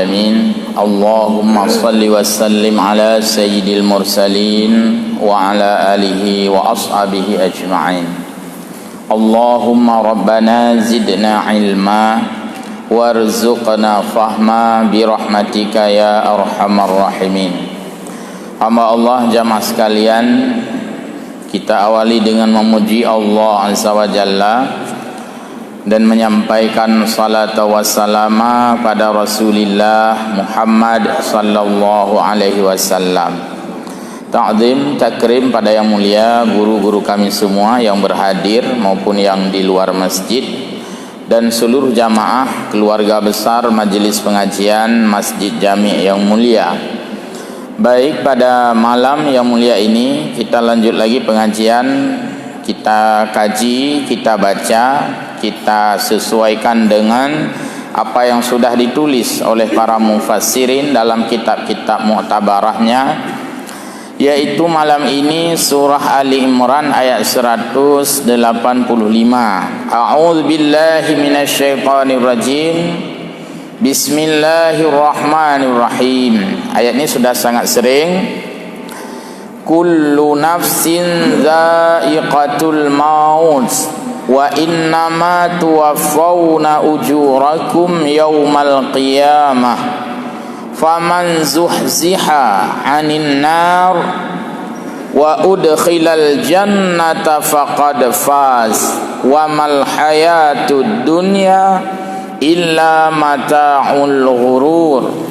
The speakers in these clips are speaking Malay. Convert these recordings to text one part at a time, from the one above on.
alamin. Allahumma salli wa sallim ala sayyidil mursalin wa ala alihi wa ashabihi ajma'in. Allahumma rabbana zidna ilma warzuqna fahma birahmatika ya arhamar rahimin. Hamba Allah jamaah sekalian, kita awali dengan memuji Allah Azza wa Jalla dan menyampaikan salat wa salama pada Rasulullah Muhammad sallallahu alaihi wasallam. Ta'zim takrim pada yang mulia guru-guru kami semua yang berhadir maupun yang di luar masjid, dan seluruh jamaah keluarga besar Majelis Pengajian Masjid Jami' yang mulia. Baik, pada malam yang mulia ini kita lanjut lagi pengajian. Kita kaji, kita baca, kita sesuaikan dengan apa yang sudah ditulis oleh para mufassirin dalam kitab-kitab mu'tabarahnya, yaitu malam ini surah Ali Imran ayat 185. A'udzu billahi minasyaitonir rajim. Bismillahirrahmanirrahim. Ayat ini sudah sangat sering. Kullu nafsin dha'iqatul maut wa innama tuwaffawna ujurakum yawmal qiyamah faman zuhziha 'anil nar wa udkhilal jannata faqad faz wa mal hayatud dunya illa mata'ul ghurur.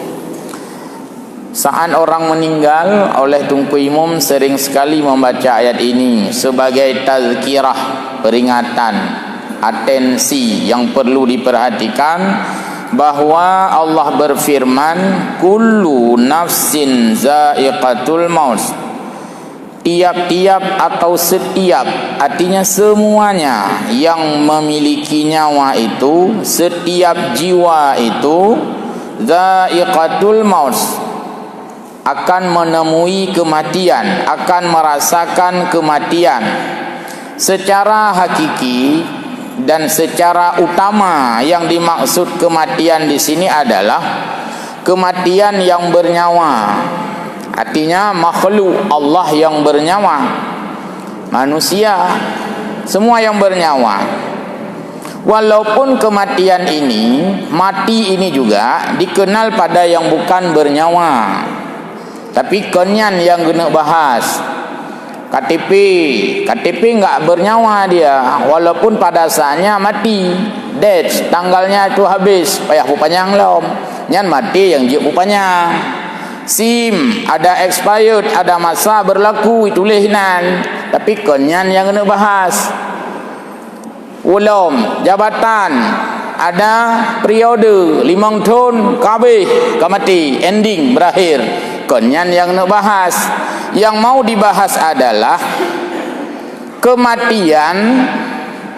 Saat orang meninggal, oleh Tunku Imam sering sekali membaca ayat ini sebagai tazkirah, peringatan, atensi yang perlu diperhatikan, bahwa Allah berfirman kullu nafsin za'iqatul maut. Tiap-tiap atau setiap, artinya semuanya yang memiliki nyawa itu, setiap jiwa itu za'iqatul maut, akan menemui kematian, akan merasakan kematian secara hakiki. Dan secara utama yang dimaksud kematian di sini adalah kematian yang bernyawa. Artinya makhluk Allah yang bernyawa, manusia, semua yang bernyawa. Walaupun kematian ini, mati ini juga dikenal pada yang bukan bernyawa, tapi kenyan yang kena bahas. KTP enggak bernyawa dia, walaupun pada saatnya mati, date, tanggalnya itu habis, payah pupanyang lom, nyan mati yang jik pupanya. SIM ada expired, ada masa berlaku, itulihinan, tapi kenyan yang kena bahas. Ulum jabatan ada periode 5 tahun kabeh kamati, ending berakhir, kenyan yang nak bahas. Yang mau dibahas adalah kematian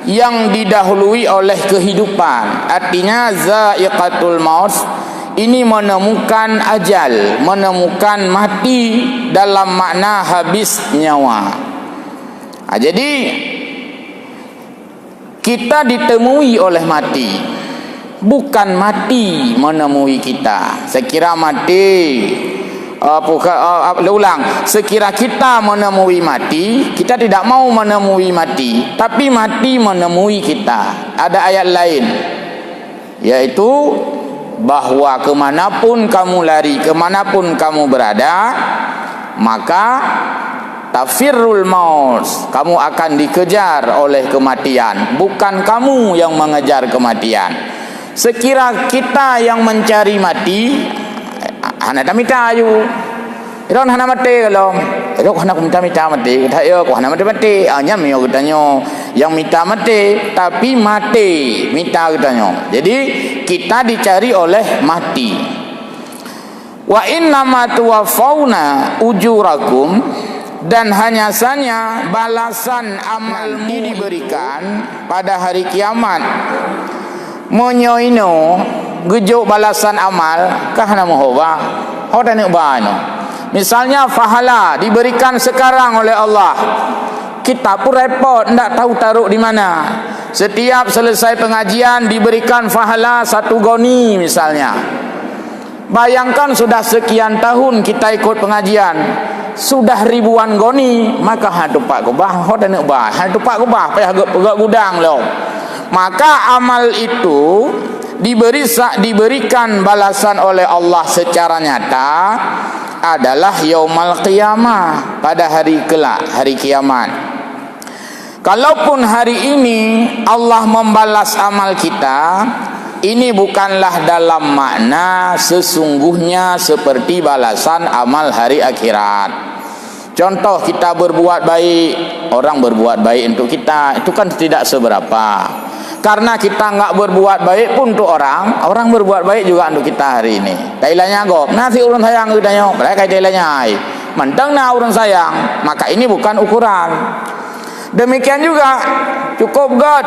yang didahului oleh kehidupan. Artinya za'iqatul maut ini menemukan ajal, menemukan mati dalam makna habis nyawa. Jadi kita ditemui oleh mati, bukan mati menemui kita. Sekira mati sekira kita menemui mati, kita tidak mau menemui mati, tapi mati menemui kita. Ada ayat lain, yaitu bahwa kemanapun kamu lari, kemanapun kamu berada, maka tafirrul maut, kamu akan dikejar oleh kematian, bukan kamu yang mengejar kematian. Sekira kita yang mencari mati, hana tamita ayu, iron hana mati kalau, iron hana kumita mati, kita yo hana mati, hanya mio katanya yang minta mati, tapi mati minta katanya. Jadi kita dicari oleh mati. Wa innama tuwaffawna ujurakum, dan hanya saja balasan amal ini diberikan pada hari kiamat. Monyoino gejuk balasan amal kahana mohoba hoda ne bano. Misalnya pahala diberikan sekarang oleh Allah, kita pun repot ndak tahu taruh di mana. Setiap selesai pengajian diberikan pahala 1 goni misalnya. Bayangkan sudah sekian tahun kita ikut pengajian, sudah ribuan goni, maka hatupak kubah, hoda nak bah, hatupak kubah, payah gak gudang lo. Maka amal itu diberikan balasan oleh Allah secara nyata adalah yaumal qiyamah, pada hari kelak, hari kiamat. Kalaupun hari ini Allah membalas amal kita, ini bukanlah dalam makna sesungguhnya seperti balasan amal hari akhirat. Contoh, kita berbuat baik, orang berbuat baik untuk kita, itu kan tidak seberapa. Karena kita enggak berbuat baik pun untuk orang, orang berbuat baik juga untuk kita hari ini. Tailanya gop, nasi urun sayang kita nyok, mereka tailanya ai. Mentang na urun sayang, maka ini bukan ukuran. Demikian juga cukup God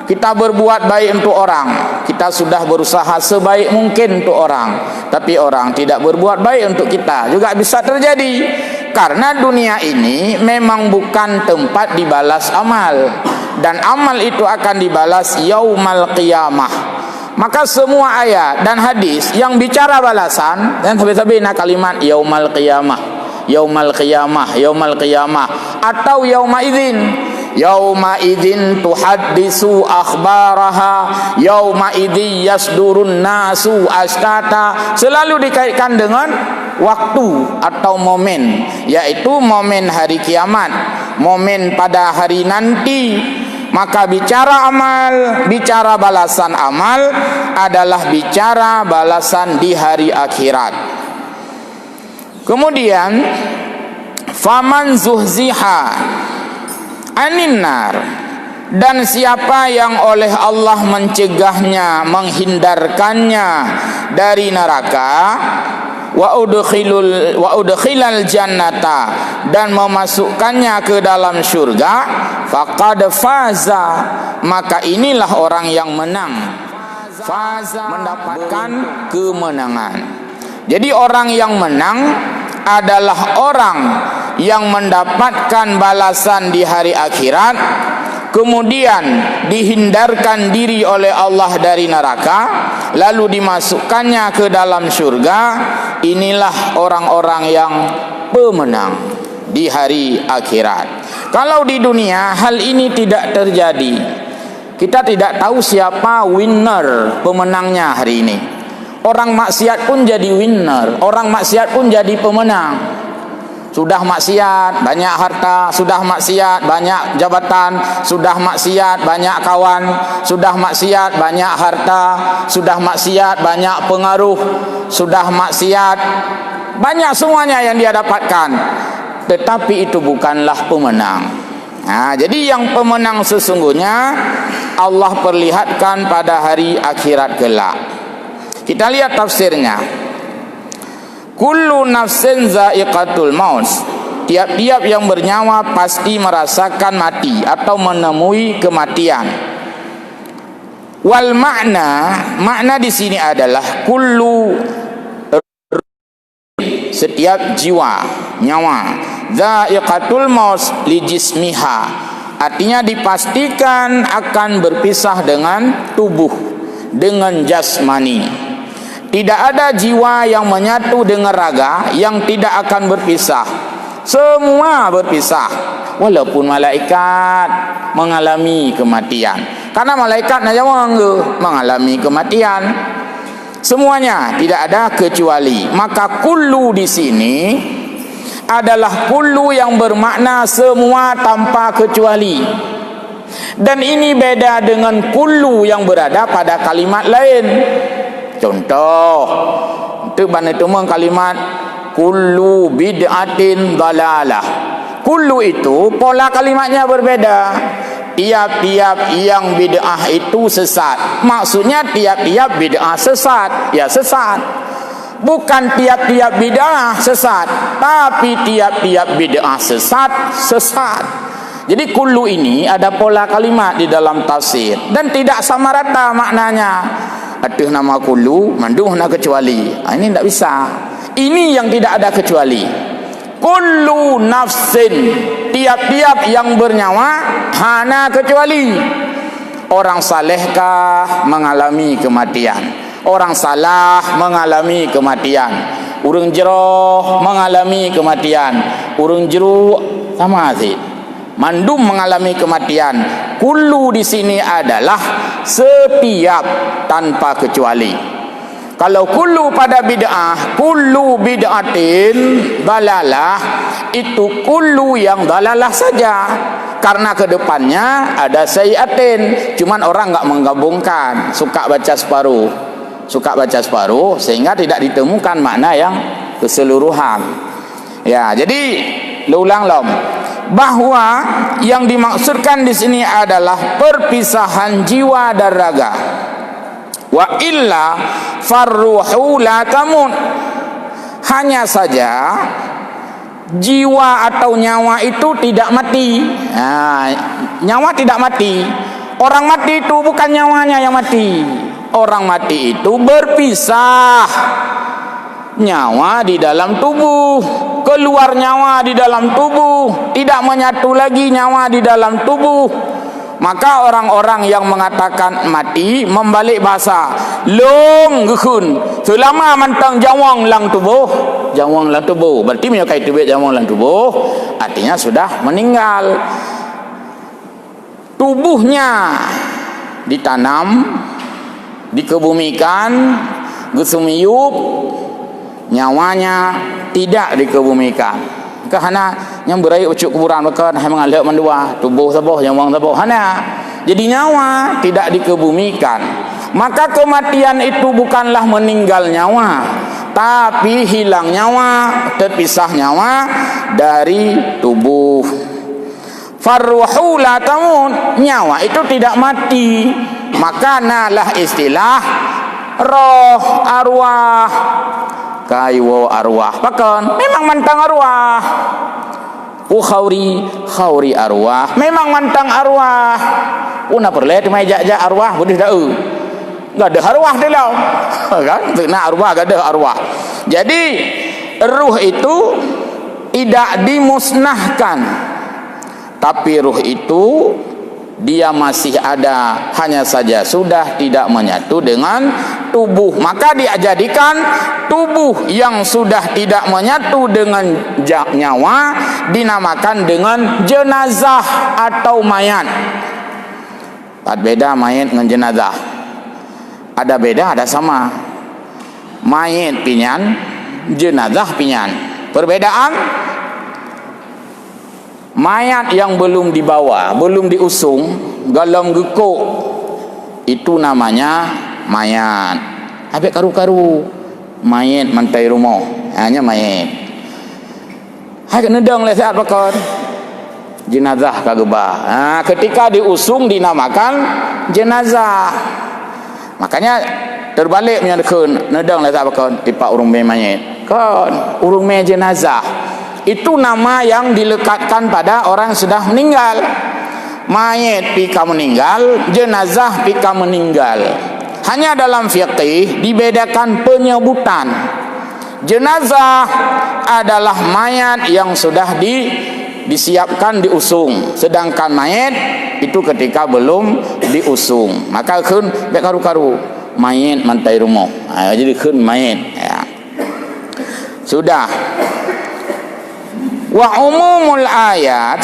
kita berbuat baik untuk orang, kita sudah berusaha sebaik mungkin untuk orang, tapi orang tidak berbuat baik untuk kita, juga bisa terjadi. Karena dunia ini memang bukan tempat dibalas amal, dan amal itu akan dibalas yaumal qiyamah. Maka semua ayat dan hadis yang bicara balasan, dan sampai-sampai nak kalimat yaumal qiyamah, yaumal qiyamah, yaumal qiyamah, atau yauma idzin, yauma idzin tuhaddisu akhbaraha, yauma idzi yasdurun nasu ashtata, selalu dikaitkan dengan waktu atau momen, yaitu momen hari kiamat, momen pada hari nanti. Maka bicara amal, bicara balasan amal adalah bicara balasan di hari akhirat. Kemudian faman zuhziha anin nar, dan siapa yang oleh Allah mencegahnya, menghindarkannya dari neraka, wa udkhilal jannata, dan memasukkannya ke dalam syurga, faqad faza, maka inilah orang yang menang. Faza, mendapatkan kemenangan. Jadi orang yang menang adalah orang yang mendapatkan balasan di hari akhirat, kemudian dihindarkan diri oleh Allah dari neraka, lalu dimasukkannya ke dalam surga. Inilah orang-orang yang pemenang di hari akhirat. Kalau di dunia hal ini tidak terjadi, kita tidak tahu siapa winner, pemenangnya hari ini. Orang maksiat pun jadi winner, orang maksiat pun jadi pemenang. Sudah maksiat banyak harta, sudah maksiat banyak jabatan, sudah maksiat banyak kawan, sudah maksiat banyak harta, sudah maksiat banyak pengaruh, sudah maksiat banyak semuanya yang dia dapatkan. Tetapi itu bukanlah pemenang. Nah, jadi yang pemenang sesungguhnya Allah perlihatkan pada hari akhirat kelak. Kita lihat tafsirnya. Kullu nafsin za'iqatul maut, tiap-tiap yang bernyawa pasti merasakan mati atau menemui kematian. Wal makna di sini adalah kullu, setiap jiwa, nyawa, za'iqatul maut li jismiha, artinya dipastikan akan berpisah dengan tubuh, dengan jasmani. Tidak ada jiwa yang menyatu dengan raga yang tidak akan berpisah. Semua berpisah. Walaupun malaikat mengalami kematian. Karena malaikat mengalami kematian. Semuanya tidak ada kecuali. Maka kullu di sini adalah kullu yang bermakna semua tanpa kecuali. Dan ini beda dengan kullu yang berada pada kalimat lain. Contoh, itu mana itu kalimat kullu bid'atin dalalah. Kullu itu pola kalimatnya berbeda. Tiap-tiap yang bid'ah itu sesat. Maksudnya tiap-tiap bid'ah sesat, ya sesat. Bukan tiap-tiap bid'ah sesat, tapi tiap-tiap bid'ah sesat. Jadi kullu ini ada pola kalimat di dalam tafsir dan tidak sama rata maknanya. Ada nama kullu, manduh nak kecuali. Ini tidak bisa. Ini yang tidak ada kecuali. Kullu nafsin, tiap-tiap yang bernyawa hana kecuali. Orang salehkah mengalami kematian, Orang salah mengalami kematian, urang jeroh mengalami kematian, urang jeruk sama sih. Mandum mengalami kematian. Kullu di sini adalah setiap tanpa kecuali. Kalau kullu pada bid'ah, kullu bid'atin dalalah, itu kullu yang dalalah saja. Karena kedepannya ada sayiatin, cuman orang enggak menggabungkan, suka baca separuh sehingga tidak ditemukan makna yang keseluruhan. Ya, jadi ulang bahwa yang dimaksudkan di sini adalah perpisahan jiwa dan raga. Wa illa farruhu la tamut. Hanya saja jiwa atau nyawa itu tidak mati. Nyawa tidak mati. Orang mati itu bukan nyawanya yang mati. Orang mati itu berpisah. Nyawa di dalam tubuh, keluar nyawa di dalam tubuh, tidak menyatu lagi nyawa di dalam tubuh. Maka orang-orang yang mengatakan mati membalik bahasa long gehun selama mantang jawang lang tubuh, berarti menyokai tubuh jawang lang tubuh, artinya sudah meninggal. Tubuhnya ditanam, dikebumikan, gesumiyup, nyawanya tidak dikebumikan. Karena yang berai ucuk kuburan bahkan hai mengalih mendua tubuh sabuh nyawang sabuh hana. Jadi nyawa tidak dikebumikan. Maka kematian itu bukanlah meninggal nyawa, tapi hilang nyawa, terpisah nyawa dari tubuh. Farruhu la tamut, nyawa itu tidak mati. Maka nalah istilah roh, arwah. Kaiwo arwah pakan memang mantang arwah. Khauri arwah memang mantang arwah. Una perlet mai jak arwah boleh dak enggak ada arwah delau kan nak arwah enggak ada arwah. Jadi ruh itu tidak dimusnahkan, tapi ruh itu dia masih ada, hanya saja sudah tidak menyatu dengan tubuh. Maka dia jadikan tubuh yang sudah tidak menyatu dengan nyawa dinamakan dengan jenazah atau mayat. Beda mayat dengan jenazah. Ada beda, ada sama. Mayat pinyan, jenazah pinyan. Perbedaan, mayat yang belum dibawa, belum diusung, dalam gekok, itu namanya mayat. Habis karu-karu, mayat mantai rumah, hanya mayat. Hai nedang le saat pakon jenazah kageba. Ketika diusung dinamakan jenazah. Makanya terbalik menyatakan nedang le saat pakon tipak urung me mayat. Kon urung me jenazah. Itu nama yang dilekatkan pada orang yang sudah meninggal. Mayat pika meninggal, jenazah pika meninggal. Hanya dalam fiqih dibedakan penyebutan. Jenazah adalah mayat yang sudah disiapkan diusung, sedangkan mayat itu ketika belum diusung. Maka kun bek karu-karu mayat mantai rumah. Jadi kun mayat ya. Sudah. Wa umumul ayat,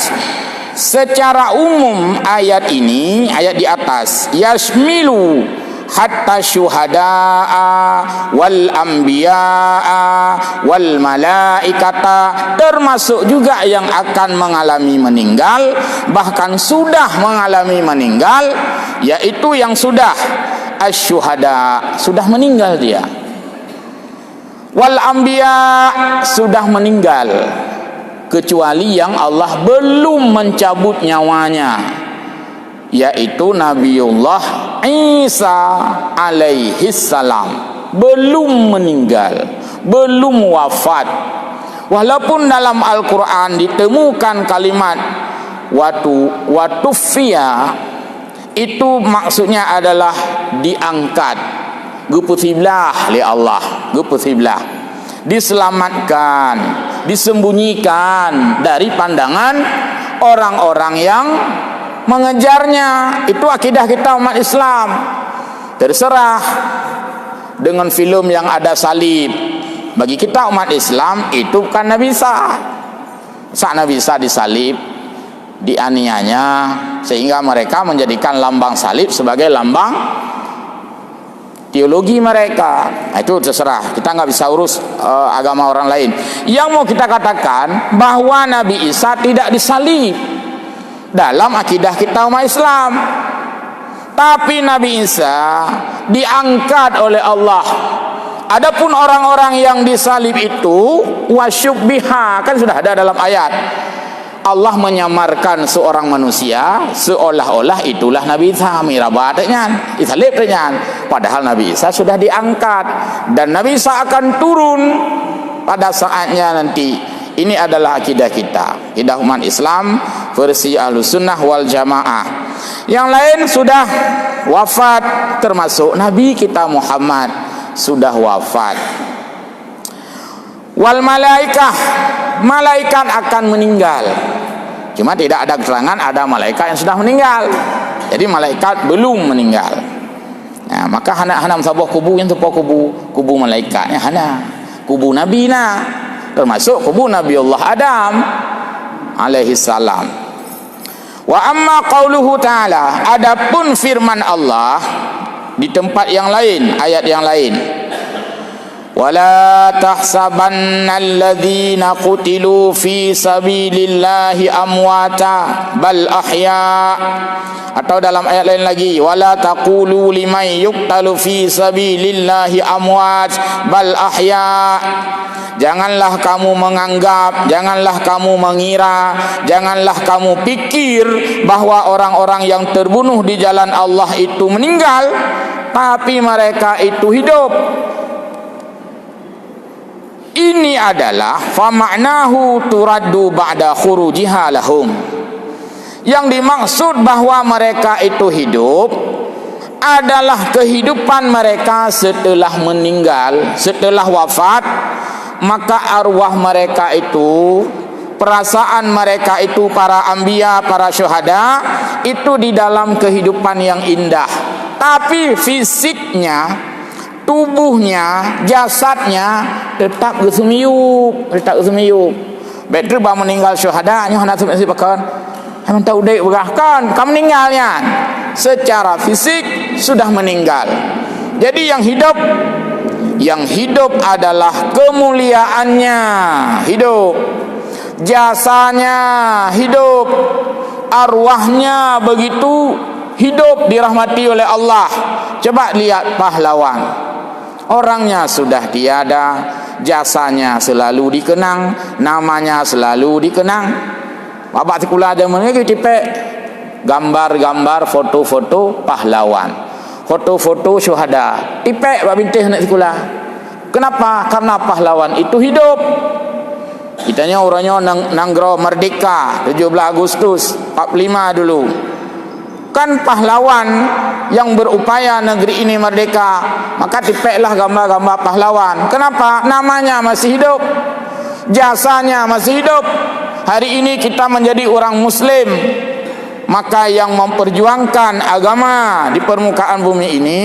secara umum ayat ini, ayat di atas, yasmilu hatta syuhada'a wal anbiya'a wal malaikata, termasuk juga yang akan mengalami meninggal, bahkan sudah mengalami meninggal, yaitu yang sudah asyuhada, sudah meninggal dia, wal anbiya, sudah meninggal, kecuali yang Allah belum mencabut nyawanya, yaitu Nabiullah Isa alaihi salam, belum meninggal, belum wafat. Walaupun dalam Al-Quran ditemukan kalimat watufia, itu maksudnya adalah diangkat, guputiblah li Allah, guputiblah, diselamatkan, disembunyikan dari pandangan orang-orang yang mengejarnya. Itu akidah kita umat Islam. Terserah dengan filem yang ada salib. Bagi kita umat Islam itu bukan Nabi Isa. Saat Nabi Isa disalib, dianiaya, sehingga mereka menjadikan lambang salib sebagai lambang teologi mereka. Nah, itu terserah, kita nggak bisa urus agama orang lain. Yang mau kita katakan bahwa Nabi Isa tidak disalib dalam akidah kita umat Islam, tapi Nabi Isa diangkat oleh Allah. Adapun orang-orang yang disalib itu wasyubbiha, kan sudah ada dalam ayat. Allah menyamarkan seorang manusia seolah-olah itulah Nabi Isa. Miraba adanya, disalib adanya. Padahal Nabi Isa sudah diangkat dan Nabi Isa akan turun pada saatnya nanti. Ini adalah akidah kita, akidah umat Islam versi Ahlussunnah wal Jamaah. Yang lain sudah wafat, termasuk Nabi kita Muhammad sudah wafat. Wal malaikah, malaikat akan meninggal. Cuma tidak ada keterangan ada malaikat yang sudah meninggal. Jadi malaikat belum meninggal. Nah, maka hana sabah kubu yang tepa kubu malaikatnya hana kubu nabi na, termasuk kubu Nabi Allah Adam alaihi salam. Wa amma qauluhu ta'ala, adapun firman Allah di tempat yang lain, ayat yang lain, wala tahsabanna alladhina qutilu fi sabilillahi amwata bal ahya. Atau dalam ayat lain lagi, wala taqulu liman yuqtalu fi sabilillahi amwat bal ahya. Janganlah kamu menganggap, janganlah kamu mengira, janganlah kamu pikir bahwa orang-orang yang terbunuh di jalan Allah itu meninggal, tapi mereka itu hidup. Ini adalah fama'nahu turaddu ba'da khurujiha lahum. Yang dimaksud bahwa mereka itu hidup adalah kehidupan mereka setelah meninggal, setelah wafat. Maka arwah mereka itu, perasaan mereka itu, para anbiya, para syuhada, itu di dalam kehidupan yang indah. Tapi fisiknya, tubuhnya, jasadnya tetap gesumiyuk, Betul bah meninggal syuhadanya hendak semesti pakan. Emang tahu dek berahkan, kamu meninggalnya. Secara fisik sudah meninggal. Jadi yang hidup adalah kemuliaannya, hidup, jasanya hidup, arwahnya begitu hidup, dirahmati oleh Allah. Coba lihat pahlawan, orangnya sudah tiada, jasanya selalu dikenang, namanya selalu dikenang. Bapak sekolah ada mengenai tipek gambar-gambar, foto-foto pahlawan, foto-foto syuhada, tipek bab bintih nak sekolah. Kenapa? Karena pahlawan itu hidup. Kitanya orangnya Nanggro Merdeka 17 Agustus 45 dulu. Kan pahlawan yang berupaya negeri ini merdeka, maka tipeklah gambar-gambar pahlawan. Kenapa? Namanya masih hidup, jasanya masih hidup. Hari ini kita menjadi orang muslim, maka yang memperjuangkan agama di permukaan bumi ini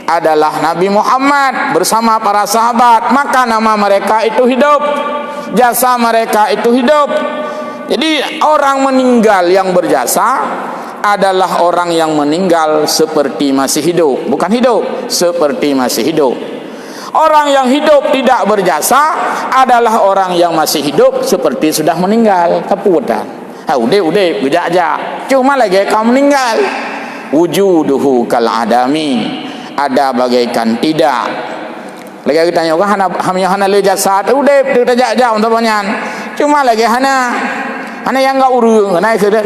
adalah Nabi Muhammad bersama para sahabat. Maka nama mereka itu hidup, jasa mereka itu hidup. Jadi orang meninggal yang berjasa adalah orang yang meninggal seperti masih hidup, bukan hidup seperti masih hidup. Orang yang hidup tidak berjasa adalah orang yang masih hidup seperti sudah meninggal. Keputan. Udah gejak-jak. Cuma lagi kamu meninggal. Wujuduhu kal adami, ada bagaikan tidak. Lagi kita tanya, hana le jasad. Udah gejak-jak untuk banyak. Cuma lagi hana yang enggak urung, hana sudah.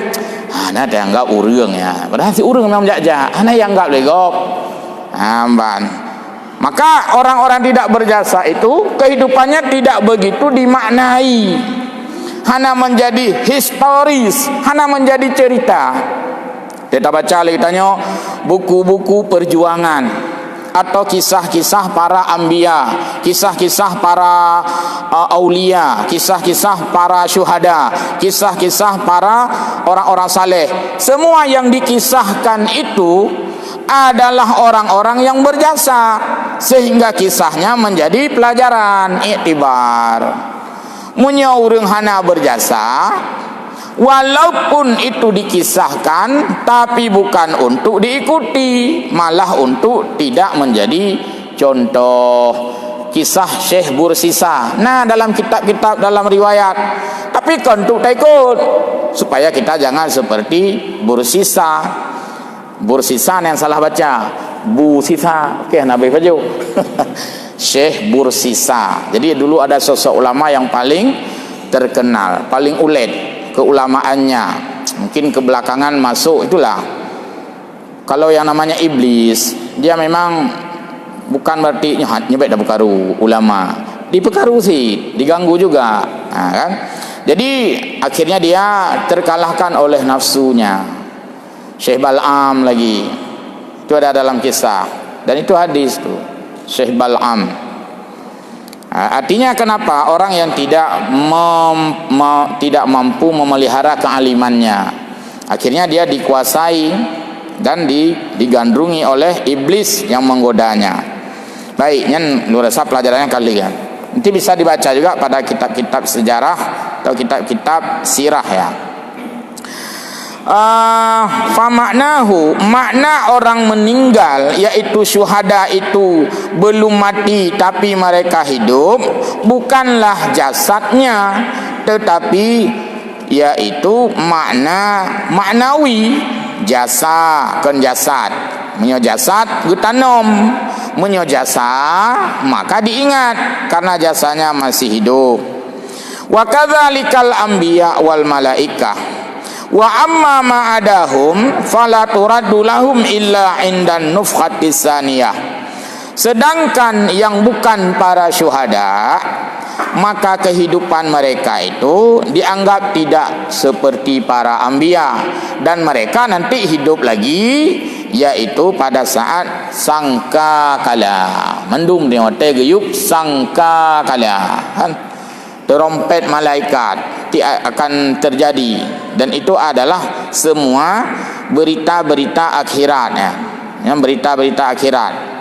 Hana yang enggak urung ya. Padahal si urung memang jajak. Hana yang enggak legok. Amban. Maka orang-orang tidak berjasa itu kehidupannya tidak begitu dimaknai, hanya menjadi historis, hanya menjadi cerita. Kita baca lagi tanya buku-buku perjuangan atau kisah-kisah para anbiya, kisah-kisah para aulia, kisah-kisah para syuhada, kisah-kisah para orang-orang saleh. Semua yang dikisahkan itu adalah orang-orang yang berjasa. sehingga kisahnya menjadi pelajaran iktibar. Munya urang hana berjasa, walaupun itu dikisahkan tapi bukan untuk diikuti, malah untuk tidak menjadi contoh. Kisah Syekh Bursisa, nah dalam kitab-kitab, dalam riwayat, tapi kan untuk tak ikut, supaya kita jangan seperti Bursisa. Bursisa yang salah baca, Busisa. Okey, Nabi Faju. Syekh Bursisa. Jadi dulu ada sosok ulama yang paling terkenal, paling ulet keulamaannya. Mungkin kebelakangan masuk itulah. Kalau yang namanya iblis, dia memang bukan berarti nyebek dah berkaru ulama. Diperkaru sih, diganggu juga. Nah, kan? Jadi akhirnya dia terkalahkan oleh nafsunya. Syekh Bal'am lagi. Itu ada dalam kisah. Dan itu hadis tu. Syekh Bal'am. Artinya kenapa orang yang tidak mampu memelihara kealimannya, akhirnya dia dikuasai dan digandrungi oleh iblis yang menggodanya. Baik, yang lu rasa pelajarannya kali kan. Nanti bisa dibaca juga pada kitab-kitab sejarah atau kitab-kitab sirah ya. Famaknahu, makna orang meninggal yaitu syuhada itu belum mati tapi mereka hidup, bukanlah jasadnya, tetapi yaitu maknawi. Jasa kan jasad, menyo jasad getanom, menyo jasa maka diingat karena jasanya masih hidup. Wa kadzalikal anbiya wal malaikah wa amma ma adahum fala turaddu lahum illa indan nufkhatis saniyah. Sedangkan yang bukan para syuhada, maka kehidupan mereka itu dianggap tidak seperti para anbiya, dan mereka nanti hidup lagi yaitu pada saat sangkakala. Mendung di hotel geyup sangkakala, trompet malaikat akan terjadi, dan itu adalah semua berita-berita akhirat ya. Yang berita-berita akhirat.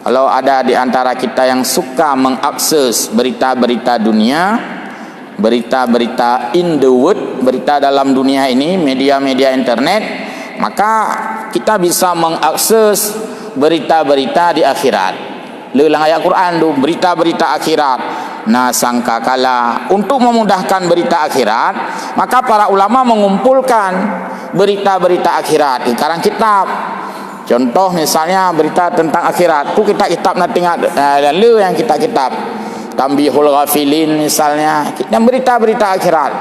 Kalau ada di antara kita yang suka mengakses berita-berita dunia, berita-berita in the world, berita dalam dunia ini, media-media internet, maka kita bisa mengakses berita-berita di akhirat. Lelang ayat Quran tu, berita-berita akhirat. Nah, sangkakala, untuk memudahkan berita akhirat, maka para ulama mengumpulkan berita-berita akhirat di karang kitab. Contoh misalnya berita tentang akhirat, tu kitab-kitab nak tengok lalu yang kitab-kitab Tambihul Ghafilin misalnya, yang berita-berita akhirat.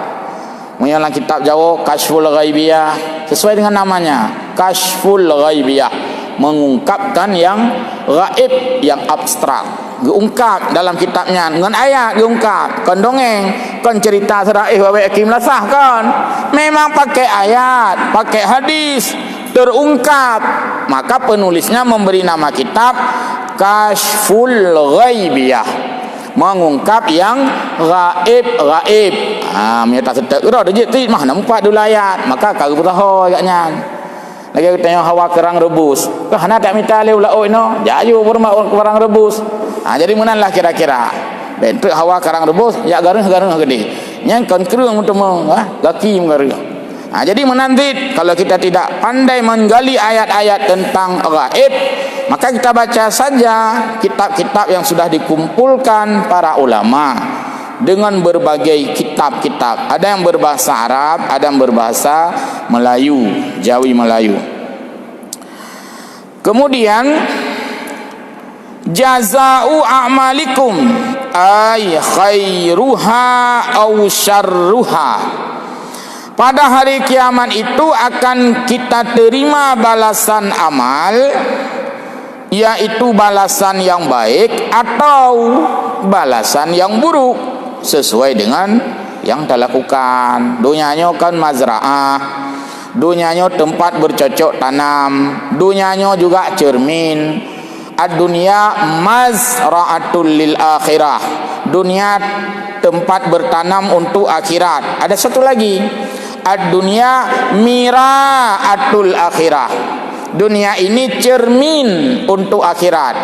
Menyalah kitab Jawa Kashful Ghaibiyah, sesuai dengan namanya, Kashful Ghaibiyah, mengungkapkan yang gaib, yang abstrak. Diungkap dalam kitabnya dengan ayat, diungkap kan dongeng, kan cerita seraih bawa Hakim Lasah kan. Memang pakai ayat, pakai hadis, terungkap. Maka penulisnya memberi nama kitab Kashful Ghaibiyah, mengungkap yang gaib. Menyata setek ira dejit ti mah nampak dulu ayat, maka kau bertaho agaknya. Lagi tanya hawa kerang rebus. Kah hana tak minta le ulah oi no. Jayu bermak kerang rebus. Jadi menanlah kira-kira. Bentuk hawa kerang rebus, ya gareng gede. Yang kan kerung untuk laki mengareng. Jadi menanti kalau kita tidak pandai menggali ayat-ayat tentang gaib, maka kita baca saja kitab-kitab yang sudah dikumpulkan para ulama dengan berbagai kitab-kitab. Ada yang berbahasa Arab, ada yang berbahasa Melayu, Jawi Melayu. Kemudian jazau a'malikum ay khairuha aw syarruha. Pada hari kiamat itu akan kita terima balasan amal, yaitu balasan yang baik atau balasan yang buruk, sesuai dengan yang kita lakukan. Dunianya kan mazra'ah, dunianya tempat bercocok tanam, dunianya juga cermin. Ad-dunya mazra'atul lil akhirah, dunia tempat bertanam untuk akhirat. Ada satu lagi, ad-dunya mira'atul akhirah, dunia ini cermin untuk akhirat.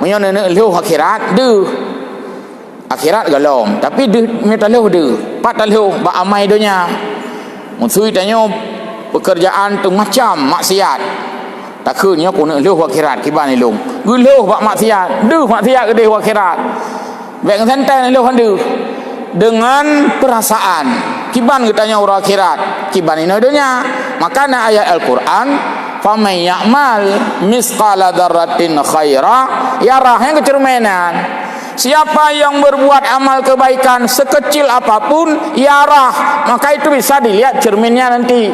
Menyo nak leuh akhirat deuh. Akhirat galom, tapi deuh minta leuh deuh. Pat leuh ba amai dunia. Munsui tanyo pekerjaan tu macam maksiat. Takutnya ku nak leuh akhirat kiban ni long. Leuh ba maksiat, deuh maksiat ke deuh akhirat. Baik santai leuh deuh. Dengan perasaan. Kiban katanya orang akhirat, kiban ini dunia. Makanya ayat Al-Quran, faman ya'mal misqala dzarratin khaira yarah, yang kecerminan. Siapa yang berbuat amal kebaikan sekecil apapun yarah, maka itu bisa dilihat cerminnya nanti.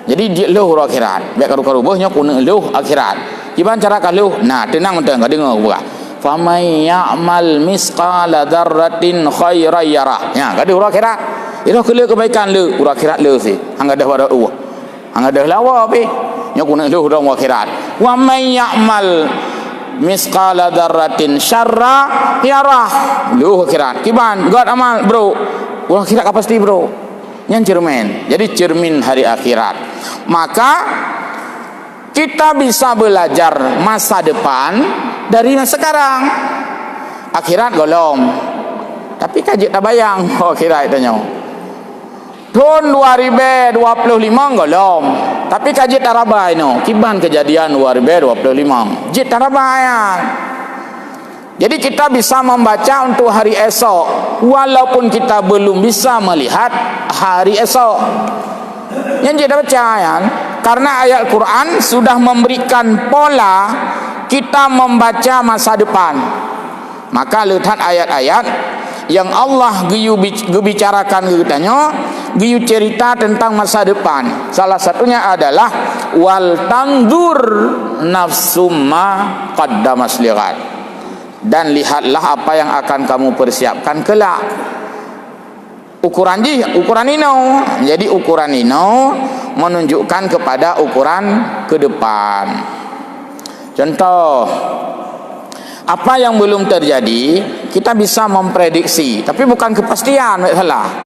Jadi dia leuh akhirat. Baik karu-karu bohnya kuna leuh akhirat. Kiban cara kalau nah tenang mentang ka dengar buka. Faman ya'mal misqala dzarratin khaira yarah. Ya, ka leuh akhirat. Itu keleuh kebaikan leuh akhirat leuh si. Hang ada wada Allah. Hang ada lawa pe. Nya kuna leuh dalam akhirat. Wa may ya'mal misqala dzarratin syarra yarah. Leuh akhirat. Kiban god amal bro. Akhirat ka pasti bro. Yang cermin. Jadi cermin hari akhirat. Maka kita bisa belajar masa depan dari sekarang. Akhirat golong. Tapi kaji tak bayang akhirat itu nyo. Tahun 2025 golong. Tapi kaji tak rabai no. Kiban kejadian 2025. Jit tak rabai. Jadi kita bisa membaca untuk hari esok walaupun kita belum bisa melihat hari esok. Yang kita baca ya, karena ayat Quran sudah memberikan pola kita membaca masa depan. Maka lihat ayat-ayat yang Allah bicarakan katanya, giyu cerita tentang masa depan. Salah satunya adalah wal tandur nafsumma qaddamas lighad. Dan lihatlah apa yang akan kamu persiapkan kelak. Ukuran ini. Jadi ukuran ini menunjukkan kepada ukuran ke depan. Contoh, apa yang belum terjadi kita bisa memprediksi, tapi bukan kepastian. Salah.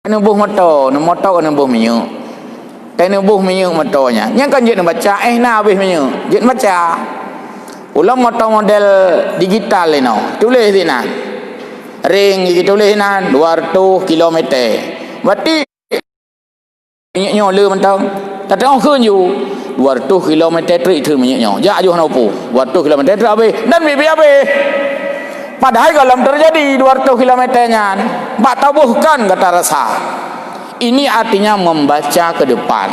Nubuh motor nubuh minyak. Nubuh minyak motornya. Yang kan jid baca nah habis minyak. Jid baca. Ulang motor model digital ini, tulis sini. Ring kita tulis sini 200 km. Berarti minyaknya le mentang. Tak tahu ke you 200 km trip itu minyaknya. Jak ajuh naupu. 200 km trip habis dan bibi habis. Padahal kalau terjadi 200 km-nya, bak tabuhkan kata rasa. Ini artinya membaca ke depan.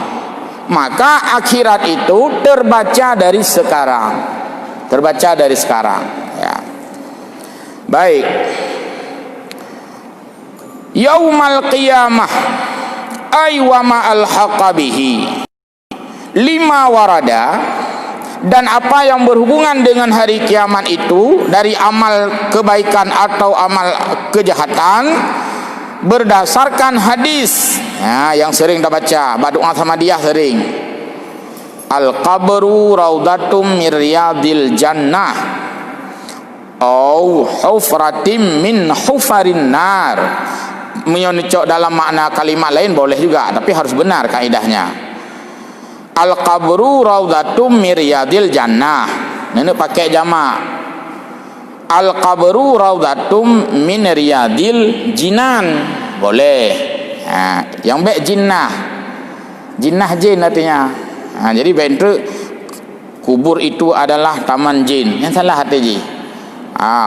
Maka akhirat itu terbaca dari sekarang. Terbaca dari sekarang ya. Baik. Yaumal qiyamah ay wa ma alhaqa bihi. 5 warada, dan apa yang berhubungan dengan hari kiamat itu dari amal kebaikan atau amal kejahatan berdasarkan hadis ya, yang sering kita baca doa sama dia sering. Al-qabru raudatum miryadil jannah au hufratim min hufarin nar. Menyocok dalam makna kalimat lain boleh juga, tapi harus benar kaidahnya. Al-qabru raudatum miryadil jannah. Ini pakai jamak. Al-qabru raudatum min riyadil jinan. Boleh. Ha, yang baik jinnah. Jinnah jin artinya. Jadi bentuk kubur itu adalah taman jin. Yang salah hati ji.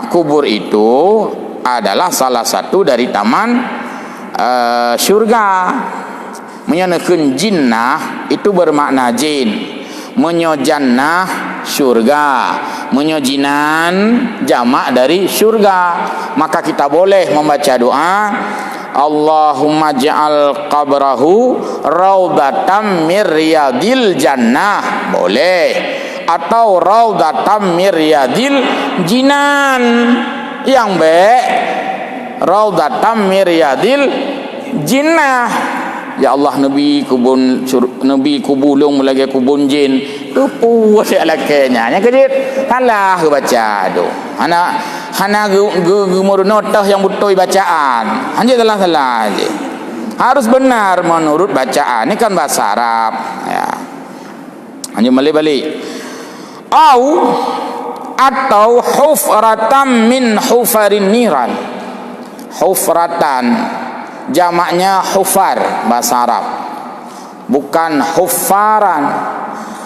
Kubur itu adalah salah satu dari taman syurga. Menyanakan jinnah itu bermakna jin. Menyojannah syurga. Menyojinan jamak dari syurga. Maka kita boleh membaca doa Allahumma ja'al qabrahu raudatam miryadil jannah. Boleh. Atau raudatam miryadil jinan. Yang baik raudatam miryadil jinnah. Ya Allah, Nabi kubulung lagi kubun jin. Tupu saya lakenya. Yang kejit halah baca tu. Hana gumur notah yang betul bacaan. Hanya salah aje. Harus benar menurut bacaan. Ini kan bahasa Arab ya. Hanya balik. Au atau hufratan min hufarin niran. Hufratan jamaknya hufar bahasa Arab, bukan hufaran.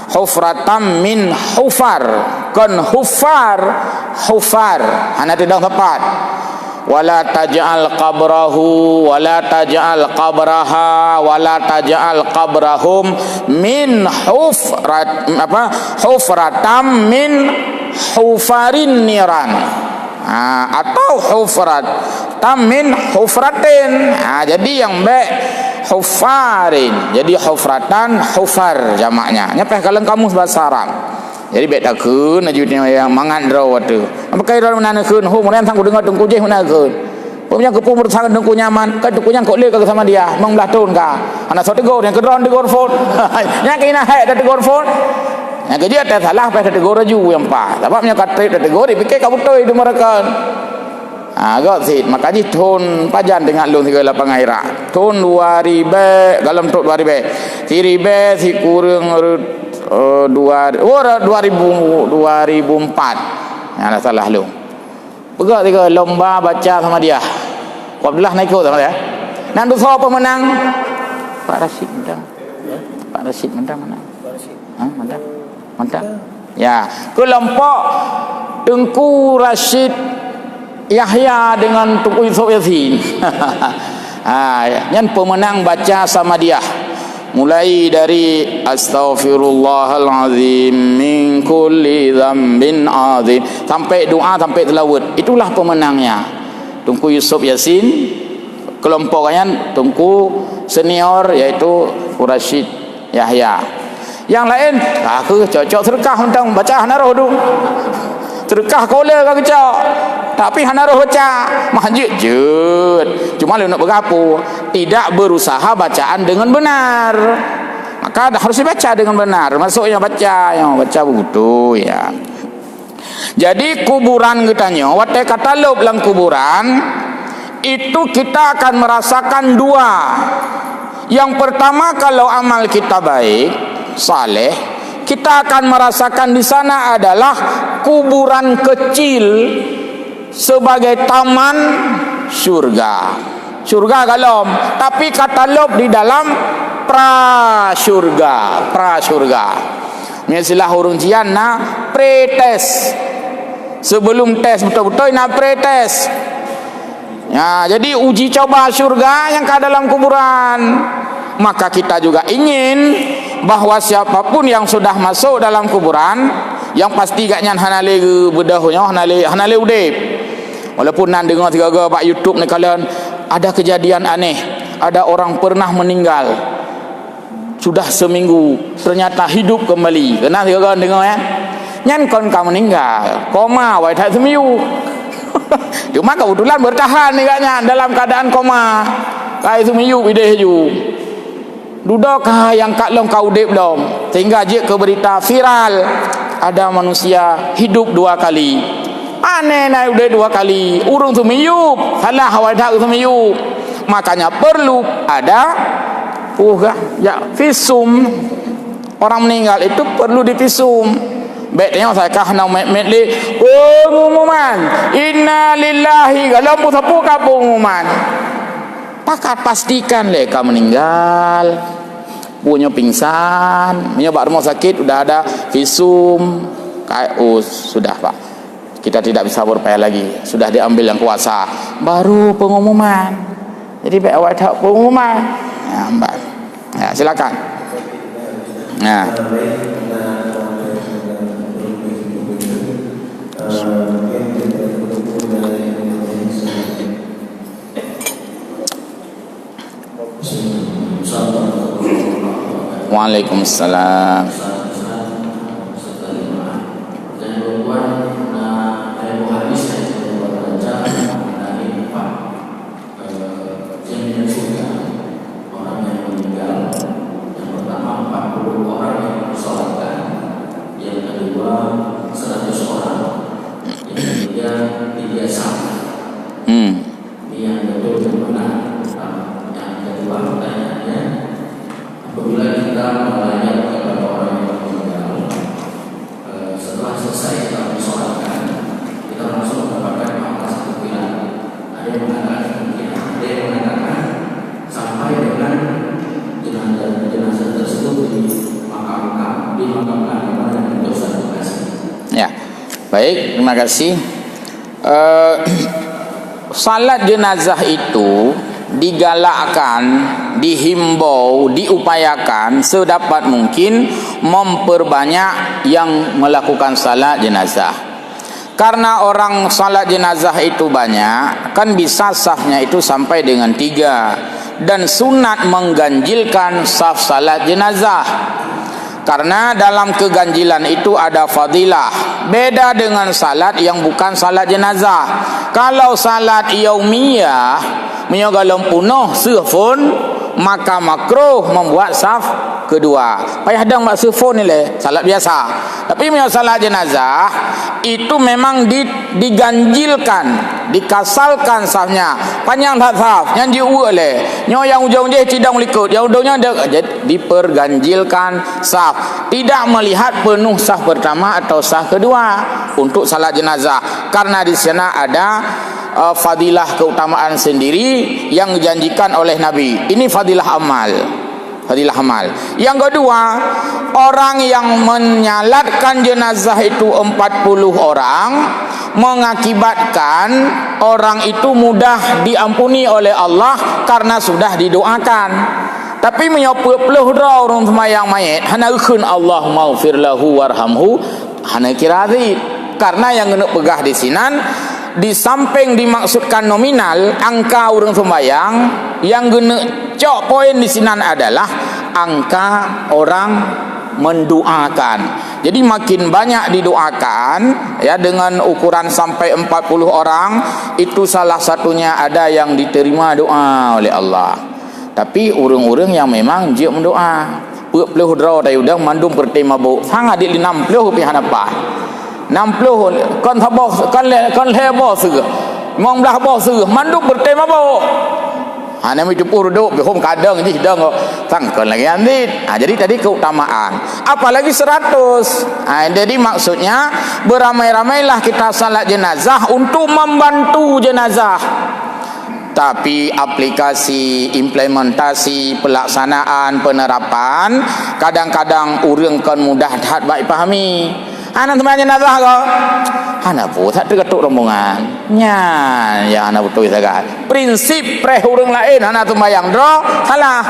Hufratan min hufar, kan hufar, hufar hanya tidak tepat. Wala taj'al qabrahu wala taj'al qabraha wala taj'al qabrahum min hufratam min hufarin niran, atau hufrat tamin hufratin. Jadi yang baik hufarin, jadi hufratan hufar jamaknya. Nyapeh kalau kamus bahasa Arab. Jadi baik tak kun ajutnya yang mangan draw tu. Apa kai draw mana kun hu kemudian sang dengar tungku je mana kun. Punya kepung bersangan tungku nyaman, kan tungku yang kok le ke sama dia, mong belah tahun ka. Anak so tegur yang kedron tegur phone. Yang kena hack dah tegur phone. Yang kerja tak salah pada tegur raju yang pa. Sebabnya kata tegur dipikir kau betul itu mereka. Agak sit makanya tun pajan dengan lu 38 airak. Tun 2000 dalam tok 2000. Siribe si kurang 2004. Ya lah salah lu. Pegak tiga lomba baca sama dia. Abdullah naik ikut sama dia. Nan tu siapa pemenang? Pak Rashid menang. Pak Rashid menang mana? Menang. Menang. Ya, kelompok Tengku Rashid Yahya dengan Tengku Yusuf Yasin. Yang pemenang baca sama dia. Mulai dari astaghfirullahalazim min kulli dzambin azim sampai doa sampai tilawat. Itulah pemenangnya. Tengku Yusuf Yasin, kelompoknya Tengku senior yaitu Rashid Yahya. Yang lain aku cocok sedekah tentang baca hanaroh tu. Sedekah kola ke kecak. Tapi hanaroh baca masjid jut. Cuma lu nak bergapo? Tidak berusaha bacaan dengan benar. Maka harus dibaca dengan benar. Maksudnya baca yang baca begitu ya. Jadi kuburan katanya, wate kata lo dalam kuburan itu kita akan merasakan dua. Yang pertama kalau amal kita baik, saleh, kita akan merasakan di sana adalah kuburan kecil sebagai taman surga. Surga galom, tapi kata lob di dalam prasurga, prasurga. Misalnya hurung jian na pretest. Sebelum tes betul-betul nak pretest. Ya, jadi uji coba surga yang ke dalam kuburan. Maka kita juga ingin bahawa siapapun yang sudah masuk dalam kuburan, yang pasti gaknya hanale bedahnya hanale udip. Walaupun nan dengar tiga-tiga pak YouTube ni kalian ada kejadian aneh, ada orang pernah meninggal sudah seminggu ternyata hidup kembali. Kena tiga-tiga dengar ya. Nyan kon kamu meninggal, koma wai tak seminggu. Cuma kebetulan bertahan ni gaknya dalam keadaan koma. Kai seminggu bideh ju. Dudukah yang kat long kau udip belum? Sehingga je ke berita viral ada manusia hidup dua kali. Aneh naik udah dua kali. Urung tu miyup. Salah awak tak tu miyup. Makanya perlu ada visum. Orang meninggal itu perlu divisum. Baik tengok saya kah nak medley. Pengumuman. Inna lillahi kalau sapu ka pengumuman. Pakat pastikan leka meninggal, punya pingsan, punya bak rumah sakit sudah ada visum. Sudah Pak, kita tidak bisa berupaya lagi, sudah diambil yang kuasa, baru pengumuman. Jadi baik awak tak pengumuman. Ya, Mbak. Ya, silakan. Ya. Waalaikumsalam. Setelah selesai kita mensolatkan Baik, terima kasih. Salat jenazah itu digalakkan, dihimbau, diupayakan sedapat mungkin memperbanyak yang melakukan salat jenazah. Karena orang salat jenazah itu banyak, kan bisa safnya itu sampai dengan 3. Dan sunat mengganjilkan saf salat jenazah. Karena dalam keganjilan itu ada fadilah. Beda dengan salat yang bukan salat jenazah. Kalau salat yaumiyah menyogalom punuh sefun, maka makruh membuat saf kedua. Payah dang mak sefun ni le, salat biasa. Tapi menyo salat jenazah itu memang diganjilkan, dikasalkan safnya. Panjang tak saf, yang diuak le. Nyo yang ujung-ujung tidak melikut, yang ujungnya diperganjilkan saf. Tidak melihat penuh saf pertama atau saf kedua untuk salat jenazah. Karena di sana ada fadilah keutamaan sendiri yang dijanjikan oleh Nabi. Ini fadilah amal. Fadilah amal. Yang kedua, orang yang menyalatkan jenazah itu 40 orang mengakibatkan orang itu mudah diampuni oleh Allah karena sudah didoakan. Tapi menyopuk peluh draw orang semayang mayat, hana ukun Allah maghfir lahu warhamhu, hana kirazid. Karena yang kena pegah di sinan, di samping dimaksudkan nominal angka orang sembahyang, yang guna cok poin di sinan adalah angka orang mendoakan. Jadi makin banyak didoakan ya, dengan ukuran sampai 40 orang, itu salah satunya ada yang diterima doa oleh Allah. Tapi orang-orang yang memang dia mendoa, pelih draw dari udang mandum pertema bu sangat di 60 pihak apa 60 kan thabah kan lebo sege mong belah bo sege mandum bertema bo ana mi jupur duk behom kadang ni dang sangkan lagi andit. Jadi tadi keutamaan apalagi 100. Jadi maksudnya beramai-ramailah kita salat jenazah untuk membantu jenazah. Tapi aplikasi, implementasi, pelaksanaan, penerapan kadang-kadang orang kan mudah tak baik pahami. Anak teman jenazah kau, anak pun tak terketuk rombongan. Ya anak betul sangat. Prinsip preh orang lain, anak sembahyang draw salah.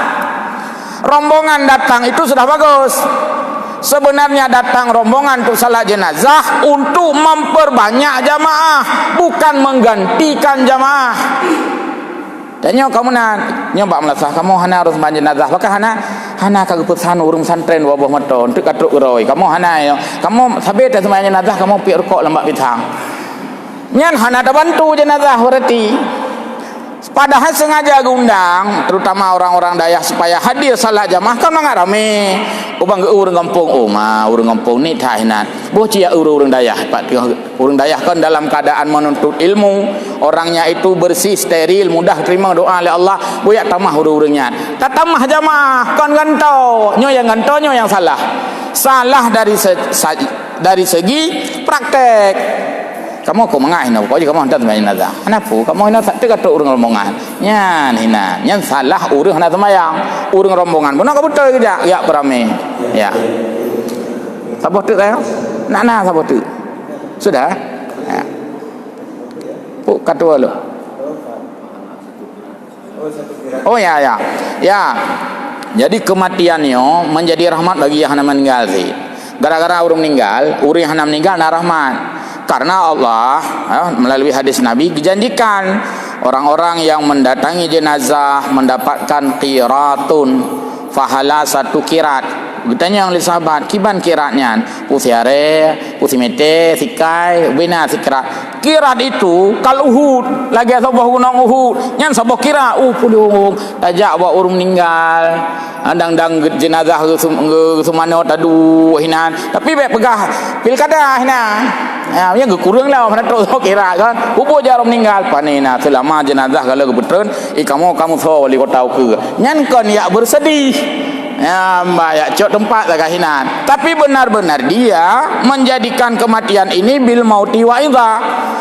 Rombongan datang itu sudah bagus. Sebenarnya datang rombongan untuk salat jenazah untuk memperbanyak jamaah, bukan menggantikan jamaah. Dan nyo kamu nyo bak melasah kamu hana harus banjir jenazah, maka hana kagak pesan urung santren wabah meton untuk katruk geroi kamu hana yo kamu sabit semuanya jenazah kamu pi rokok lembak bitang nyan hana ada bantu jenazah berarti. Padahal sengaja gundang terutama orang-orang Dayak supaya hadir salat jamaah kan nggak rame. Ubang ke urang kampung, urang kampung ni tahinan. Boh cia urang Dayak, Pak. Urang Dayak kan dalam keadaan menuntut ilmu, orangnya itu bersih, steril, mudah terima doa oleh Allah. Boyak tamah urang-urangnya. Tak tamah jamaah, kan gantau. Nyo yang gantau, nyo yang salah. Salah dari segi praktek. Kamu kok mengai nak kau je kamu hendak sembahyang jenazah. Kenapa? Kamu hendak tak terkatuk urang rombongan. Nyan salah urang hendak sembahyang. Urang rombongan. Benar ke betul ke tak? Ya beramai. Ya. Sabar tu saya. Nak sabar tu. Sudah? Ya. Puk katua lu. Oh ya. Jadi kematiannya menjadi rahmat bagi yang hendak meninggal sih. Gara-gara urang meninggal, urang yang hendak meninggal nak rahmat. Karena Allah melalui hadis Nabi dijanjikan orang-orang yang mendatangi jenazah mendapatkan qiratun, pahala 1 qirat. Bertanya oleh sahabat, kiban qiratnya? Pusiare, pusimete, sikai, bina sikrat. Qirat itu kalau Uhud, lagi sabah gunung Uhud, nyan sabah kira, pulung tajak bawa urung meninggal. Andang-dang jenazah ke semana tadu hinan. Tapi baik pegah pilkada hinan. Ya, yang kurang lah mana tu kira kan. Upo jarum meninggal panina selama jenazah kalau kebetulan kamu so wali kota ke. Nyan kan ya bersedih. Ya, mbak ya cok tempat lah kahinan. Tapi benar-benar dia menjadikan kematian ini bil mauti wa idza.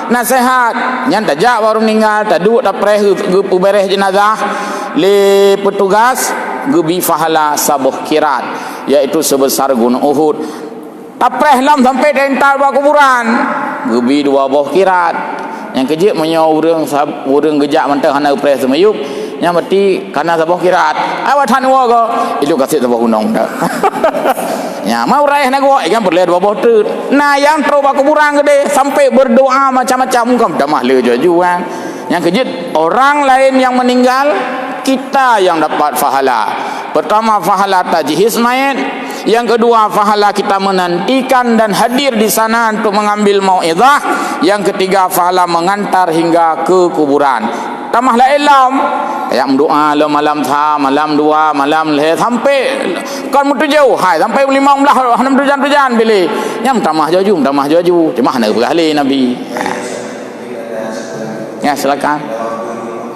Nasihat, nyan tajak baru meninggal, tadu tak preh gu beres jenazah li petugas gubi fahala sabuh kirat, yaitu sebesar gunung Uhud. Tapreh lam sampai dental ba kuburan. gebi dua boh kirat. Yang kejip menyo urang gejak mentah hana upres semayup. Yang mati karena sabah kirat. Awak tan wa ko itu kasih sabah gunung dah. Ya mau raih nak gua ikan berlihat dua boh tu. Nah yang terus aku kurang gede sampai berdoa macam-macam kam damah le jujuan. Yang kejip orang lain yang meninggal kita yang dapat pahala. Pertama pahala tajhiz mayit, yang kedua pahala kita menantikan dan hadir di sana untuk mengambil mauizah, yang ketiga pahala mengantar hingga ke kuburan. Tamahlah ilam yang doa lo malam tha, malam dua, malam le sampai kan mutu jauh hai sampai 15 6 tujan pilih. Yang tamah jaju, cuma mana berkali Nabi. Ya silakan.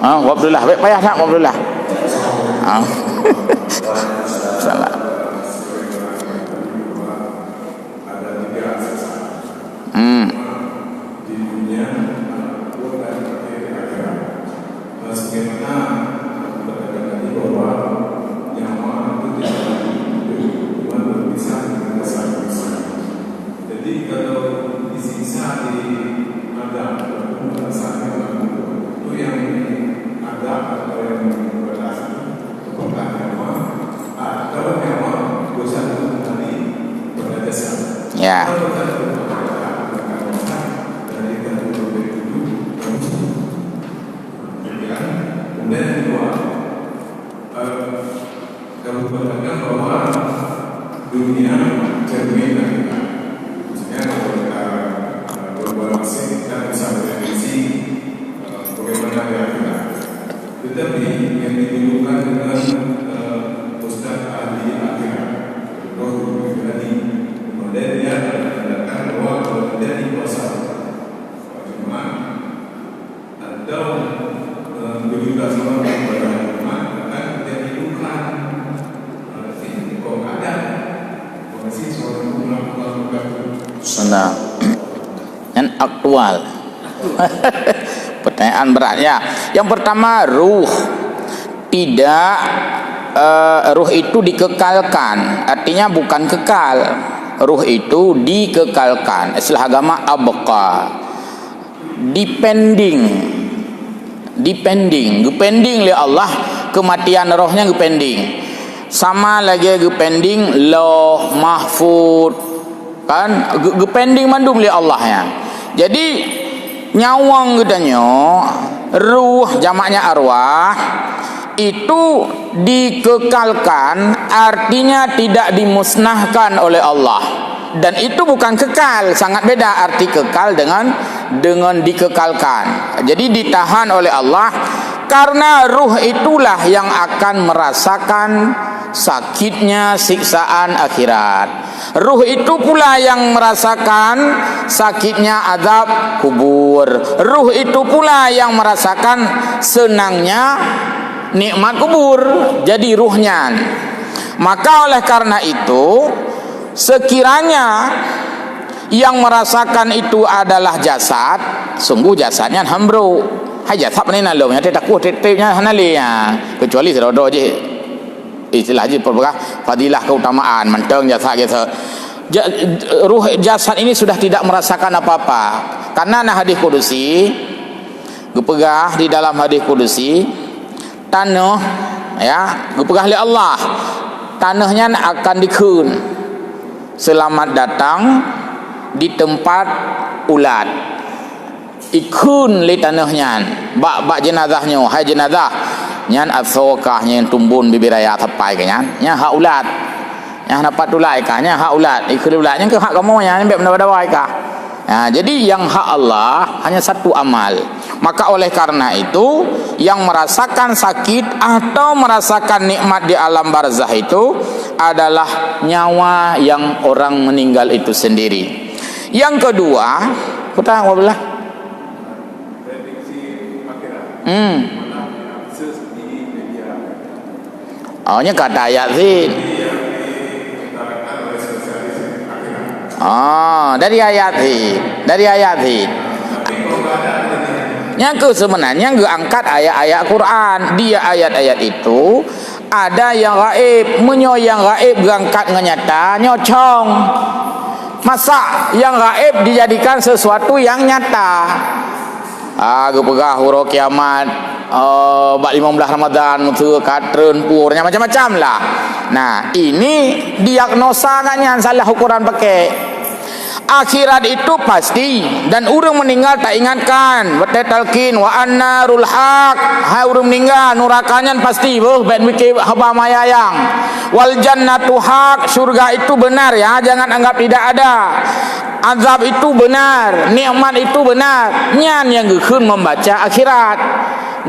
Abdullah, baik payah tak Abdullah. Salah. Ya. Kamu katakan bahwa dunia cermin dari kita. Maksudnya kalau kita berbuat masing kita bisa prediksi bagaimana dia kita. Tetapi yang ditunjukkan dengan Ustaz ahli akhirat, Roh Ghani, kemudian dia mengatakan bahwa kalau terjadi kuasa cuma atau begitu sama senang dan aktual. Pertanyaan beratnya. Yang pertama, ruh tidak ruh itu dikekalkan, artinya bukan kekal. Ruh itu dikekalkan. Istilah agama abqa, depending oleh Allah. Kematian rohnya depending. Sama lagi depending loh mahfud kan, depending mandum oleh Allah ya. Jadi nyawang gedanya ruh jamaknya arwah itu dikekalkan, artinya tidak dimusnahkan oleh Allah. Dan itu bukan kekal, sangat beda arti kekal dengan dikekalkan. Jadi ditahan oleh Allah karena ruh itulah yang akan merasakan sakitnya siksaan akhirat. Ruh itu pula yang merasakan sakitnya azab kubur. Ruh itu pula yang merasakan senangnya nikmat kubur. Jadi ruhnya. Maka oleh karena itu, sekiranya yang merasakan itu adalah jasad, sungguh jasadnya hambro. Hai jasad ni nalom nya takut tetepnya hanali ya. Kecuali serodo je. Istilah je perbekah fadilah keutamaan menteng jasad gitu. Ruh jasad ini sudah tidak merasakan apa-apa. Karena nah hadis kudusi gepegah di dalam hadis kudusi tanah ya gepegah oleh Allah, tanahnya akan dikun. Selamat datang di tempat ulat. Ikun li tanahnya. Bak jenazahnya, hai jenazah. Nyan asokahnya yang tumbun bibir raya tapai kan nya hak ulat. Yang dapat tulai kan nya hak ulat. Ikun ulatnya ke hak kamu nya mbek mendawa-dawa ka. Nah, jadi yang hak Allah hanya satu amal. Maka oleh karena itu yang merasakan sakit atau merasakan nikmat di alam barzah itu adalah nyawa yang orang meninggal itu sendiri. Yang kedua, kita ngobrol lah. Oh, nya kata ayat sih. Oh, dari ayat sih. Yang sebenarnya nggak angkat ayat-ayat Quran. Dia ayat-ayat itu ada yang gaib, menyo yang gaib berangkat ngenyata nyocong. Masa yang gaib dijadikan sesuatu yang nyata? Gue pegah huruf kiamat, bak 15 Ramadan, mutu katren purnya macam-macam lah. Nah, ini diagnosa agaknya salah ukuran pakai. Akhirat itu pasti, dan urang meninggal tak ingatkan betul talqin wa annarul haq. Hai urang meninggal nurakanya pasti ben mikir haba mayayang. Wal jannatu haq, surga itu benar ya, jangan anggap tidak ada. Azab itu benar, nikmat itu benar. Nyan yang gekeun membaca akhirat.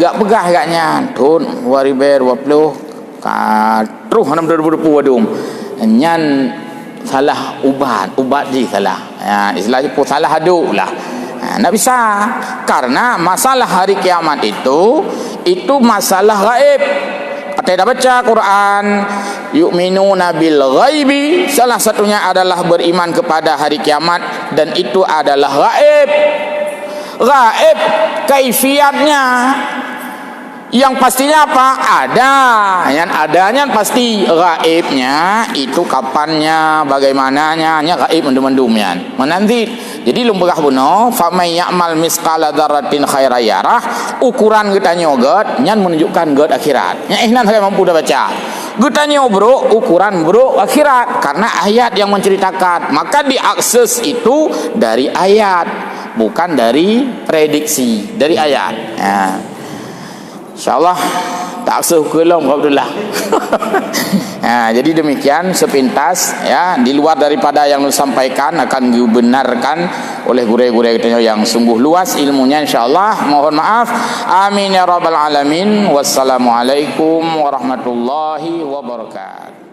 Gak pegah agaknya tun wariber 20 katruh 620 wadum. Nyan salah ubat di salah ya, istilahnya pun salah haduk lah. Tidak bisa, karena masalah hari kiamat itu masalah gaib. Kita baca Quran, yu'minuna bil ghaibi, salah satunya adalah beriman kepada hari kiamat, dan itu adalah gaib. Gaib kaifiatnya, yang pastinya apa? Ada. Yang adanya pasti, gaibnya itu kapannya, bagaimananya, nya gaib mendum-mendumnya. Menanti. Jadi lumpegah buno, fa may ya'mal misqala dzarratin khairan yarah, ukuran kita nyogot nyan menunjukkan god akhirat. Nya ihnan saya mampu dah baca. Kita nyobro ukuran bro akhirat karena ayat yang menceritakan. Maka diakses itu dari ayat, bukan dari prediksi, dari ayat. Ya. InsyaAllah tak asuh kelom Abdullah. Jadi demikian sepintas ya, di luar daripada yang disampaikan akan dibenarkan oleh guru-guru kita yang sungguh luas ilmunya insyaallah. Mohon maaf. Amin ya rabbal alamin. Wassalamualaikum warahmatullahi wabarakatuh.